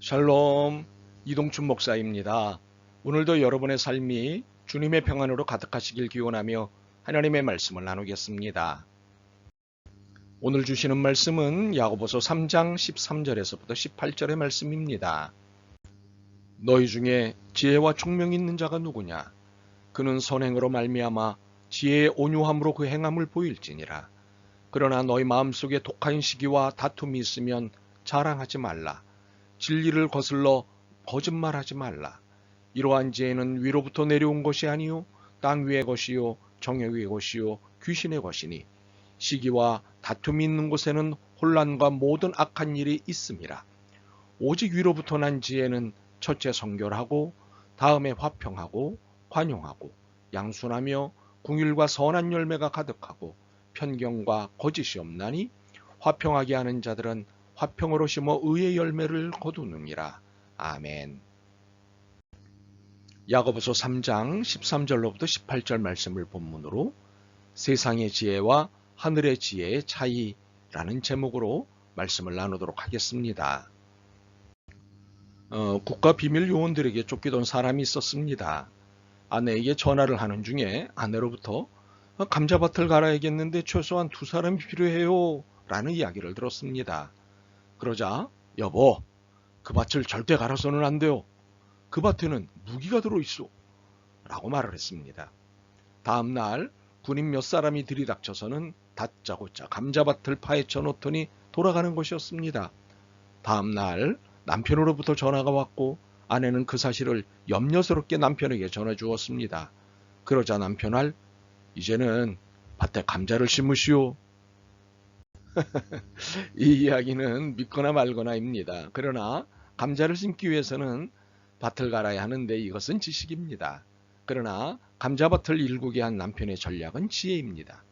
샬롬, 이동춘 목사입니다. 오늘도 여러분의 삶이 주님의 평안으로 가득하시길 기원하며 하나님의 말씀을 나누겠습니다. 오늘 주시는 말씀은 야고보서 3장 13절에서부터 18절의 말씀입니다. 너희 중에 지혜와 총명이 있는 자가 누구냐? 그는 선행으로 말미암아 지혜의 온유함으로 그 행함을 보일지니라. 그러나 너희 마음속에 독한 시기와 다툼이 있으면 자랑하지 말라. 진리를 거슬러 거짓말하지 말라. 이러한 지혜는 위로부터 내려온 것이 아니요 땅 위의 것이요 정욕의 것이요 귀신의 것이니 시기와 다툼이 있는 곳에는 혼란과 모든 악한 일이 있음이라. 오직 위로부터 난 지혜는 첫째 성결하고 다음에 화평하고 관용하고 양순하며 궁율과 선한 열매가 가득하고 편견과 거짓이 없나니 화평하게 하는 자들은 화평으로 심어 의의 열매를 거두느니라. 아멘. 야고보서 3장 13절로부터 18절 말씀을 본문으로 세상의 지혜와 하늘의 지혜의 차이라는 제목으로 말씀을 나누도록 하겠습니다. 국가비밀요원들에게 쫓기던 사람이 있었습니다. 아내에게 전화를 하는 중에 아내로부터 감자밭을 갈아야겠는데 최소한 2사람이 필요해요 라는 이야기를 들었습니다. 그러자 여보, 그 밭을 절대 갈아서는 안 돼요. 그 밭에는 무기가 들어있어 라고 말을 했습니다. 다음 날 군인 몇 사람이 들이닥쳐서는 다짜고짜 감자밭을 파헤쳐 놓더니 돌아가는 것이었습니다. 다음 날 남편으로부터 전화가 왔고 아내는 그 사실을 염려스럽게 남편에게 전해 주었습니다. 그러자 남편은 이제는 밭에 감자를 심으시오. 이 이야기는 믿거나 말거나입니다. 그러나 감자를 심기 위해서는 밭을 갈아야 하는데 이것은 지식입니다. 그러나 감자밭을 일구게 한 남편의 전략은 지혜입니다.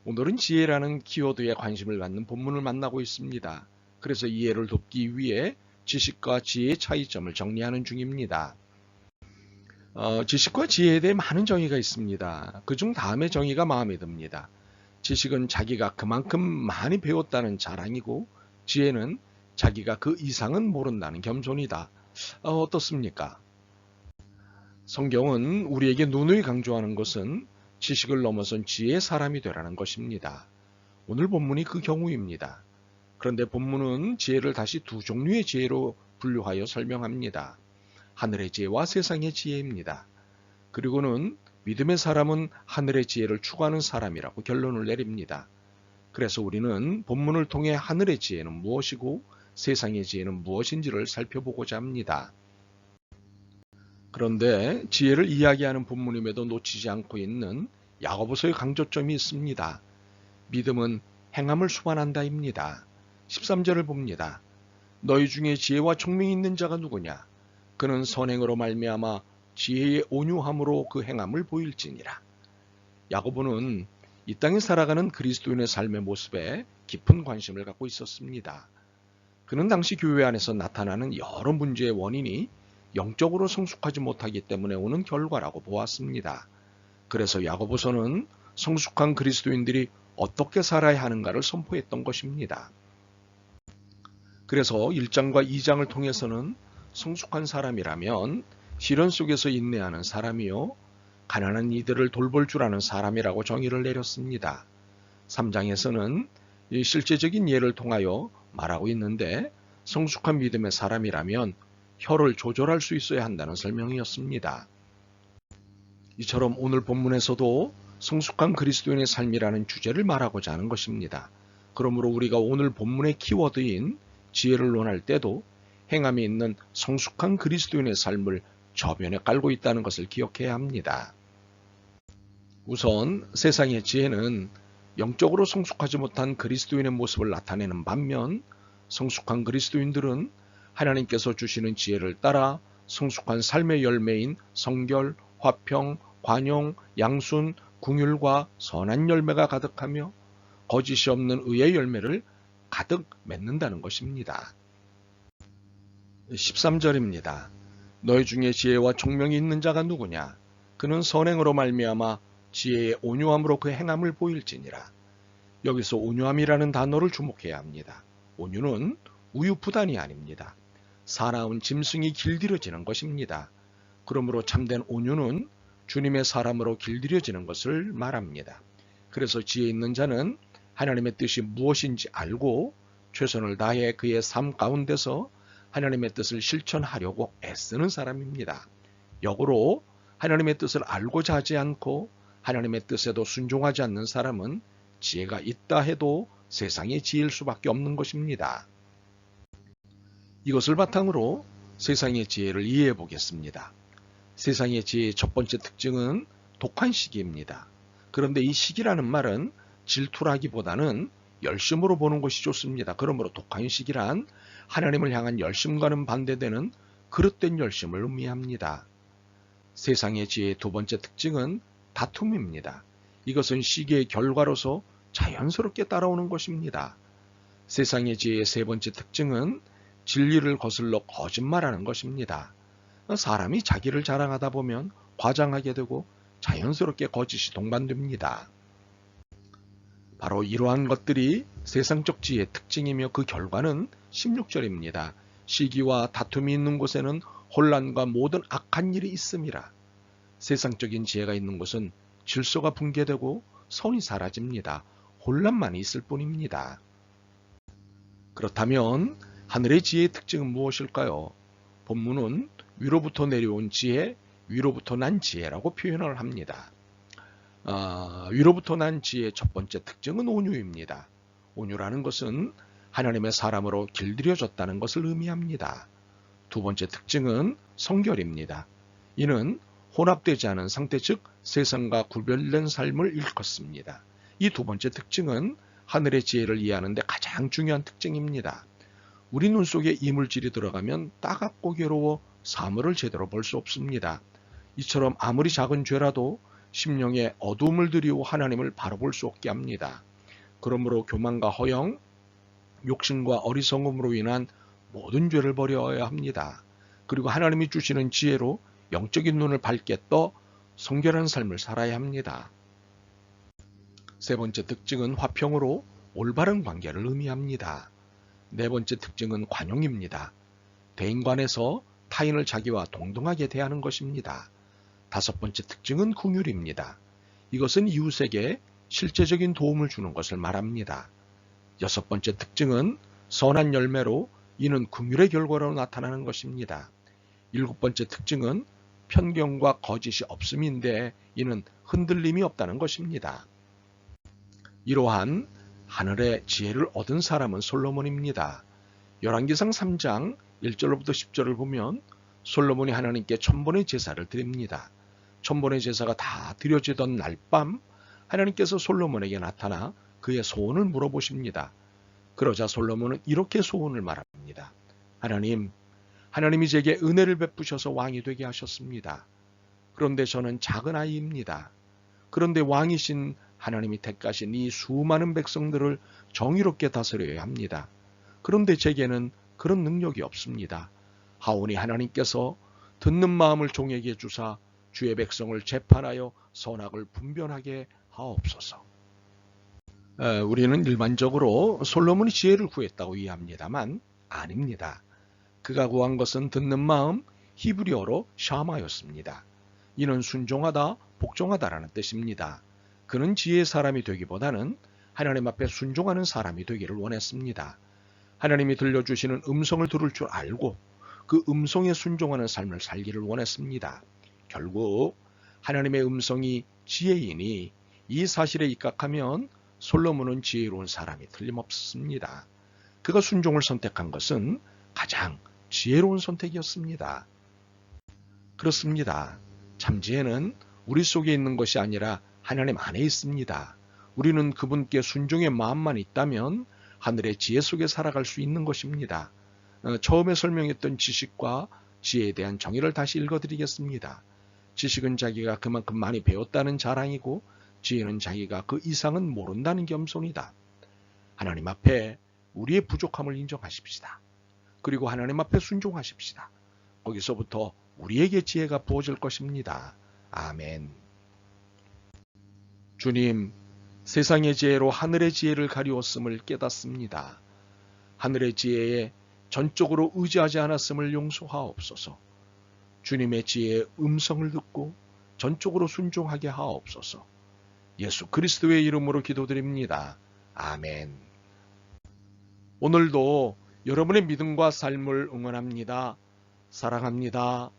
오늘은 지혜라는 키워드에 관심을 갖는 본문을 만나고 있습니다. 그래서 이해를 돕기 위해 지식과 지혜의 차이점을 정리하는 중입니다. 지식과 지혜에 대해 많은 정의가 있습니다. 그중 다음의 정의가 마음에 듭니다. 지식은 자기가 그만큼 많이 배웠다는 자랑이고 지혜는 자기가 그 이상은 모른다는 겸손이다. 어떻습니까? 성경은 우리에게 누누이 강조하는 것은 지식을 넘어선 지혜의 사람이 되라는 것입니다. 오늘 본문이 그 경우입니다. 그런데 본문은 지혜를 다시 두 종류의 지혜로 분류하여 설명합니다. 하늘의 지혜와 세상의 지혜입니다. 그리고는 믿음의 사람은 하늘의 지혜를 추구하는 사람이라고 결론을 내립니다. 그래서 우리는 본문을 통해 하늘의 지혜는 무엇이고 세상의 지혜는 무엇인지를 살펴보고자 합니다. 그런데 지혜를 이야기하는 본문임에도 놓치지 않고 있는 야고보서의 강조점이 있습니다. 믿음은 행함을 수반한다입니다. 13절을 봅니다. 너희 중에 지혜와 총명이 있는 자가 누구냐? 그는 선행으로 말미암아 지혜의 온유함으로 그 행함을 보일지니라. 야고보는 이 땅에 살아가는 그리스도인의 삶의 모습에 깊은 관심을 갖고 있었습니다. 그는 당시 교회 안에서 나타나는 여러 문제의 원인이 영적으로 성숙하지 못하기 때문에 오는 결과라고 보았습니다. 그래서 야고보서는 성숙한 그리스도인들이 어떻게 살아야 하는가를 선포했던 것입니다. 그래서 1장과 2장을 통해서는 성숙한 사람이라면 시련 속에서 인내하는 사람이요 가난한 이들을 돌볼 줄 아는 사람이라고 정의를 내렸습니다. 3장에서는 실제적인 예를 통하여 말하고 있는데 성숙한 믿음의 사람이라면 혀를 조절할 수 있어야 한다는 설명이었습니다. 이처럼 오늘 본문에서도 성숙한 그리스도인의 삶이라는 주제를 말하고자 하는 것입니다. 그러므로 우리가 오늘 본문의 키워드인 지혜를 논할 때도 행함이 있는 성숙한 그리스도인의 삶을 저변에 깔고 있다는 것을 기억해야 합니다. 우선 세상의 지혜는 영적으로 성숙하지 못한 그리스도인의 모습을 나타내는 반면 성숙한 그리스도인들은 하나님께서 주시는 지혜를 따라 성숙한 삶의 열매인 성결, 화평, 관용, 양순, 궁율과 선한 열매가 가득하며 거짓이 없는 의의 열매를 가득 맺는다는 것입니다. 13절입니다. 너희 중에 지혜와 총명이 있는 자가 누구냐? 그는 선행으로 말미암아 지혜의 온유함으로 그 행함을 보일지니라. 여기서 온유함이라는 단어를 주목해야 합니다. 온유는 우유부단이 아닙니다. 사나운 짐승이 길들여지는 것입니다. 그러므로 참된 온유는 주님의 사람으로 길들여지는 것을 말합니다. 그래서 지혜 있는 자는 하나님의 뜻이 무엇인지 알고 최선을 다해 그의 삶 가운데서 하나님의 뜻을 실천하려고 애쓰는 사람입니다. 역으로 하나님의 뜻을 알고자 하지 않고 하나님의 뜻에도 순종하지 않는 사람은 지혜가 있다 해도 세상의 지혜일 수밖에 없는 것입니다. 이것을 바탕으로 세상의 지혜를 이해해 보겠습니다. 세상의 지혜의 첫 번째 특징은 독한 시기입니다. 그런데 이 시기라는 말은 질투라기보다는 열심으로 보는 것이 좋습니다. 그러므로 독한 시기란 하나님을 향한 열심과는 반대되는 그릇된 열심을 의미합니다. 세상의 지혜의 두 번째 특징은 다툼입니다. 이것은 시기의 결과로서 자연스럽게 따라오는 것입니다. 세상의 지혜의 세 번째 특징은 진리를 거슬러 거짓말하는 것입니다. 사람이 자기를 자랑하다 보면 과장하게 되고 자연스럽게 거짓이 동반됩니다. 바로 이러한 것들이 세상적 지혜의 특징이며 그 결과는 16절입니다. 시기와 다툼이 있는 곳에는 혼란과 모든 악한 일이 있음이라. 세상적인 지혜가 있는 곳은 질서가 붕괴되고 선이 사라집니다. 혼란만이 있을 뿐입니다. 그렇다면 하늘의 지혜의 특징은 무엇일까요? 본문은 위로부터 내려온 지혜, 위로부터 난 지혜라고 표현을 합니다. 위로부터 난 지혜의 첫 번째 특징은 온유입니다. 온유라는 것은 하나님의 사람으로 길들여졌다는 것을 의미합니다. 두 번째 특징은 성결입니다. 이는 혼합되지 않은 상태, 즉 세상과 구별된 삶을 일컫습니다. 이 두 번째 특징은 하늘의 지혜를 이해하는 데 가장 중요한 특징입니다. 우리 눈 속에 이물질이 들어가면 따갑고 괴로워 사물을 제대로 볼 수 없습니다. 이처럼 아무리 작은 죄라도 심령에 어두움을 들이고 하나님을 바로 볼 수 없게 합니다. 그러므로 교만과 허영, 욕심과 어리석음으로 인한 모든 죄를 버려야 합니다. 그리고 하나님이 주시는 지혜로 영적인 눈을 밝게 떠 성결한 삶을 살아야 합니다. 세 번째 특징은 화평으로 올바른 관계를 의미합니다. 네 번째 특징은 관용입니다. 대인관에서 타인을 자기와 동등하게 대하는 것입니다. 다섯 번째 특징은 긍휼입니다. 이것은 이웃에게 실제적인 도움을 주는 것을 말합니다. 여섯 번째 특징은 선한 열매로 이는 긍휼의 결과로 나타나는 것입니다. 일곱 번째 특징은 편견과 거짓이 없음인데 이는 흔들림이 없다는 것입니다. 이러한 하늘의 지혜를 얻은 사람은 솔로몬입니다. 열왕기상 3장 1절로부터 10절을 보면 솔로몬이 하나님께 천번의 제사를 드립니다. 천번의 제사가 다 드려지던 날 밤 하나님께서 솔로몬에게 나타나 그의 소원을 물어보십니다. 그러자 솔로몬은 이렇게 소원을 말합니다. 하나님이 제게 은혜를 베푸셔서 왕이 되게 하셨습니다. 그런데 저는 작은 아이입니다. 그런데 왕이신 하나님이 택하신 이 수많은 백성들을 정의롭게 다스려야 합니다. 그런데 제게는 그런 능력이 없습니다. 하오니 하나님께서 듣는 마음을 종에게 주사 주의 백성을 재판하여 선악을 분별하게 하옵소서. 우리는 일반적으로 솔로몬이 지혜를 구했다고 이해합니다만 아닙니다. 그가 구한 것은 듣는 마음, 히브리어로 샤마였습니다. 이는 순종하다, 복종하다라는 뜻입니다. 그는 지혜의 사람이 되기보다는 하나님 앞에 순종하는 사람이 되기를 원했습니다. 하나님이 들려주시는 음성을 들을 줄 알고 그 음성에 순종하는 삶을 살기를 원했습니다. 결국 하나님의 음성이 지혜이니 이 사실에 입각하면 솔로몬은 지혜로운 사람이 틀림없습니다. 그가 순종을 선택한 것은 가장 지혜로운 선택이었습니다. 그렇습니다. 참 지혜는 우리 속에 있는 것이 아니라 하나님 안에 있습니다. 우리는 그분께 순종의 마음만 있다면 하늘의 지혜 속에 살아갈 수 있는 것입니다. 처음에 설명했던 지식과 지혜에 대한 정의를 다시 읽어드리겠습니다. 지식은 자기가 그만큼 많이 배웠다는 자랑이고 지혜는 자기가 그 이상은 모른다는 겸손이다. 하나님 앞에 우리의 부족함을 인정하십시다. 그리고 하나님 앞에 순종하십시다. 거기서부터 우리에게 지혜가 부어질 것입니다. 아멘. 주님, 세상의 지혜로 하늘의 지혜를 가리웠음을 깨닫습니다. 하늘의 지혜에 전적으로 의지하지 않았음을 용서하옵소서. 주님의 지혜의 음성을 듣고 전적으로 순종하게 하옵소서. 예수 그리스도의 이름으로 기도드립니다. 아멘. 오늘도 여러분의 믿음과 삶을 응원합니다. 사랑합니다.